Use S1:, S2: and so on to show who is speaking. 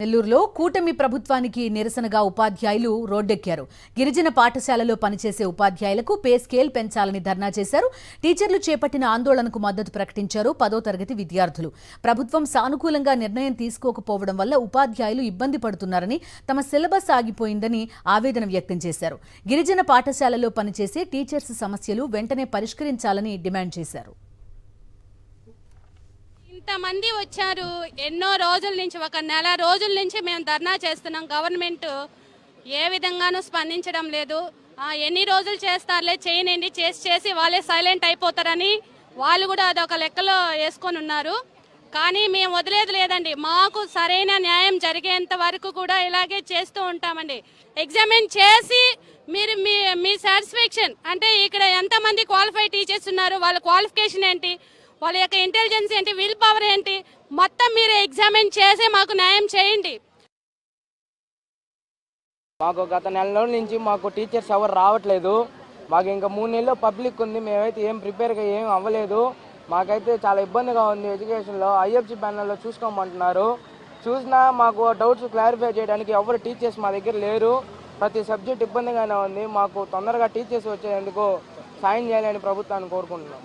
S1: నెల్లూరులో కూటమి ప్రభుత్వానికి నిరసనగా ఉపాధ్యాయులు రోడ్డెక్కారు. గిరిజన పాఠశాలలో పనిచేసే ఉపాధ్యాయులకు పే స్కేల్ పెంచాలని ధర్నా చేశారు. టీచర్లు చేపట్టిన ఆందోళనకు మద్దతు ప్రకటించారు 10వ తరగతి విద్యార్థులు. ప్రభుత్వం సానుకూలంగా నిర్ణయం తీసుకోకపోవడం వల్ల ఉపాధ్యాయులు ఇబ్బంది పడుతున్నారని, తమ సిలబస్ ఆగిపోయిందని ఆవేదన వ్యక్తం చేశారు. గిరిజన పాఠశాలలో పనిచేసే టీచర్స్ సమస్యలు వెంటనే పరిష్కరించాలని డిమాండ్ చేశారు.
S2: ఇంతమంది వచ్చారు. ఎన్నో రోజుల నుంచి, ఒక నెల రోజుల నుంచి మేము ధర్నా చేస్తున్నాం. గవర్నమెంట్ ఏ విధంగానూ స్పందించడం లేదు. ఎన్ని రోజులు చేస్తారులే, చేయనండి, చేసి వాళ్ళే సైలెంట్ అయిపోతారని వాళ్ళు కూడా అదొక లెక్కలో వేసుకొని ఉన్నారు. కానీ మేము వదిలేదు లేదండి. మాకు సరైన న్యాయం జరిగేంత వరకు కూడా ఇలాగే చేస్తూ ఉంటామండి. ఎగ్జామిన్ చేసి మీరు మీ సాటిస్ఫాక్షన్ అంటే ఇక్కడ ఎంతమంది క్వాలిఫైడ్ టీచర్స్ ఉన్నారు, వాళ్ళ క్వాలిఫికేషన్ ఏంటి, వాళ్ళ యొక్క ఇంటెలిజెన్స్ ఏంటి, విల్ పవర్ ఏంటి, మొత్తం మీరు ఎగ్జామిన్ చేసి మాకు న్యాయం చేయండి.
S3: మాకు గత నెల రోజుల నుంచి మాకు టీచర్స్ ఎవరు రావట్లేదు. మాకు ఇంకా 3 నెలలు పబ్లిక్ ఉంది. మేమైతే ఏం ప్రిపేర్గా ఏం అవ్వలేదు. మాకైతే చాలా ఇబ్బందిగా ఉంది. ఎడ్యుకేషన్లో ఐఎఫ్సి ప్యానల్లో చూసుకోమంటున్నారు. చూసినా మాకు డౌట్స్ క్లారిఫై చేయడానికి ఎవరు టీచర్స్ మా దగ్గర లేరు. ప్రతి సబ్జెక్ట్ ఇబ్బందిగానే ఉంది. మాకు తొందరగా టీచర్స్ వచ్చేందుకు సాయం చేయాలని ప్రభుత్వాన్ని కోరుకుంటున్నాం.